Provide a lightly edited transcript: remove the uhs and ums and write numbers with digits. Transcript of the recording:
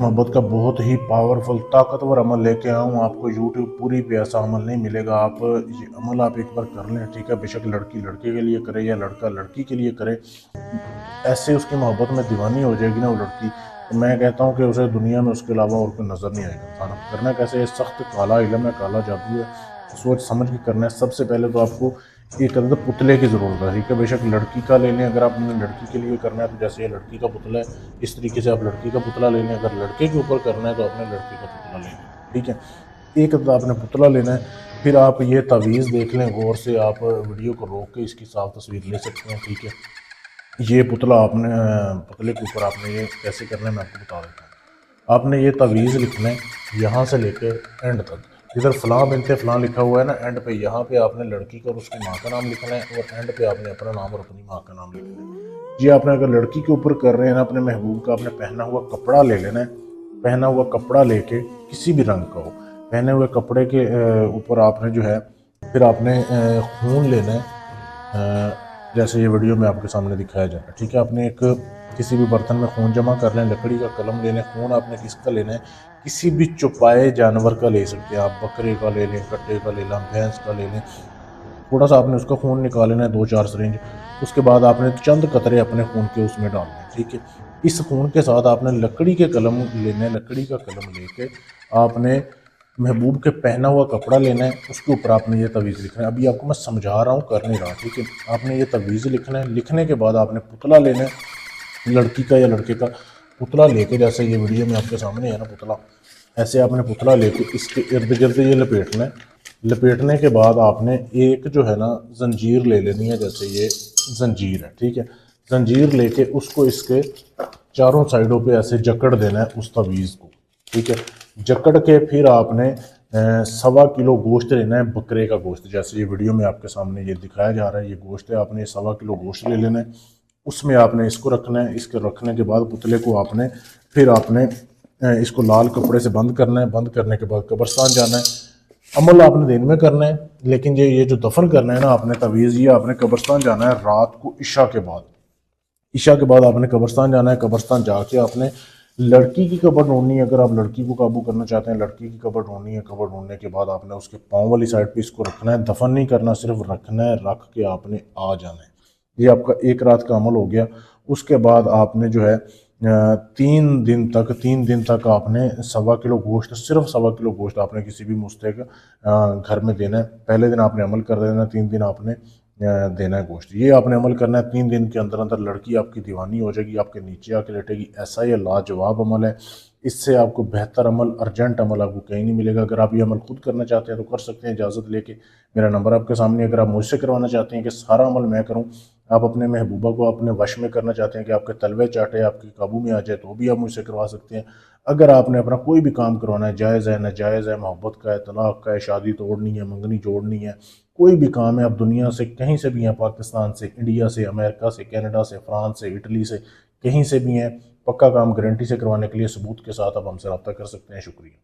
मोहब्बत का बहुत ही पावरफुल ताकतवर अमल लेके आया हूँ। आपको यूट्यूब पूरी पे ऐसा अमल नहीं मिलेगा। आप ये अमल आप एक बार कर लें, ठीक है। बेशक लड़की लड़के के लिए करे या लड़का लड़की के लिए करे, ऐसे उसकी मोहब्बत में दीवानी हो जाएगी ना वो लड़की, तो मैं कहता हूँ कि उसे दुनिया में उसके अलावा और कोई नज़र नहीं आएगा इंसान। अब करना कैसे है, सख्त काला इल्म है, काला जादू है, सोच समझ के करना है। सबसे पहले तो आपको एक अंदर पुतले की ज़रूरत है, ठीक है। बेशक लड़की का ले लें, अगर आपने लड़की के लिए करना है तो जैसे ये लड़की का पुतला है, इस तरीके से आप लड़की का पुतला ले लें। अगर लड़के के ऊपर करना है तो आपने लड़के का पुतला ले लें, ठीक है। एक तो आपने पुतला लेना है, फिर आप ये तावीज़ देख लें गौर से, आप वीडियो को रोक के इसकी साफ तस्वीर ले सकते हैं, ठीक है। ये पुतला आपने पुतले के ऊपर आपने ये कैसे करना है मैं आपको बता देता हूँ। आपने ये तावीज़ लिखना है यहाँ से लेके एंड तक, इधर फ़लाँ बिनते फ़लाँ लिखा हुआ है ना, एंड पे यहाँ पे आपने लड़की का और उसकी माँ का नाम लिखना है, और एंड पे आपने अपना नाम और अपनी माँ का नाम लिखना है। जी आपने अगर लड़की के ऊपर कर रहे हैं ना, अपने महबूब का आपने पहना हुआ कपड़ा ले लेना है। पहना हुआ कपड़ा लेके किसी भी रंग का हो, पहने हुए कपड़े के ऊपर आपने जो है फिर आपने खून लेना है, जैसे ये वीडियो में आपके सामने दिखाया जा रहा है, ठीक है। आपने एक किसी भी बर्तन में खून जमा कर लें, लकड़ी का कलम ले लें। खून आपने किसका लेना है, किसी भी चुपाए जानवर का ले सकते हैं आप, बकरे का ले लें, कट्टे का ले लें, भैंस का ले लें। थोड़ा सा आपने उसका खून निकाल लेना है, 2-4 सिरिंज। उसके बाद आपने चंद कतरे अपने खून के उसमें डालने हैं, ठीक है। इस खून के साथ आपने लकड़ी के कलम लेने, लकड़ी का कलम लेके आपने महबूब के पहना हुआ कपड़ा लेना है, उसके ऊपर आपने ये तवीज़ लिखना है। अभी आपको मैं समझा रहा हूँ, कर नहीं रहा, ठीक है। आपने ये तवीज़ लिखना है। लिखने के बाद आपने पुतला लेना है, लड़की का या लड़के का पुतला लेके, जैसे ये वीडियो में आपके सामने है ना पुतला, ऐसे आपने पुतला लेके इसके इर्द गिर्द ये लपेटना है। लपेटने के बाद आपने एक जो है ना जंजीर ले लेनी है, जैसे ये जंजीर है, ठीक है। जंजीर लेके उसको इसके चारों साइडों पे ऐसे जकड़ देना है उस तवीज़ को, ठीक है। जकड़ के फिर आपने 1.25 किलो गोश्त लेना है, बकरे का गोश्त, जैसे ये वीडियो में आपके सामने ये दिखाया जा रहा है, ये गोश्त है। आपने 1.25 किलो गोश्त ले लेना है, उसमें आपने इसको रखना है। इसके रखने के बाद पुतले को आपने फिर आपने इसको लाल कपड़े से बंद करना है। बंद करने के बाद कब्रस्तान जाना है। अमल आपने दिन में करना है, लेकिन ये जो दफन करना है ना आपने तवीज़, ये आपने कब्रस्तान जाना है रात को इशा के बाद। इशा के बाद आपने कब्रस्तान जाना है। कब्रस्तान जाके आपने लड़की की कब्र ढूंढनी है। अगर आप लड़की को काबू करना चाहते हैं, लड़की की कब्र ढूंढनी है। कब्र ढूंढने के बाद आपने उसके पाँव वाली साइड पे इसको रखना है। दफन नहीं करना, सिर्फ रखना है, रख के आपने आ जाना है। ये आपका एक रात का अमल हो गया। उसके बाद आपने जो है 3 दिन तक आपने 1.25 किलो गोश्त, सिर्फ 1.25 किलो गोश्त आपने किसी भी मुस्तैक घर में देना है। पहले दिन आपने अमल कर देना, 3 दिन आपने देना है गोश्त। ये आपने अमल करना है। 3 दिन के अंदर अंदर लड़की आपकी दीवानी हो जाएगी, आपके नीचे आके लेटेगी। ऐसा ये लाजवाब अमल है, इससे आपको बेहतर अमल, अर्जेंट अमल आपको कहीं नहीं मिलेगा। अगर आप ये अमल खुद करना चाहते हैं तो कर सकते हैं इजाज़त लेके। मेरा नंबर आपके सामने। अगर आप मुझसे करवाना चाहते हैं कि सारा अमल मैं करूं, आप अपने महबूबा को अपने वश में करना चाहते हैं कि आपके तलवे चाटे आपके काबू में आ जाए, तो भी आप मुझसे करवा सकते हैं। अगर आपने अपना कोई भी काम करवाना है, जायज़ है नाजायज़ है, मोहब्बत का है, तलाक का है, शादी तोड़नी है, मंगनी जोड़नी है, कोई भी काम है, आप दुनिया से कहीं से भी हैं, पाकिस्तान से, इंडिया से, अमेरिका से, कनाडा से, फ्रांस से, इटली से, कहीं से भी हैं, पक्का काम गारंटी से करवाने के लिए सबूत के साथ आप हमसे रब्ता कर सकते हैं। शुक्रिया।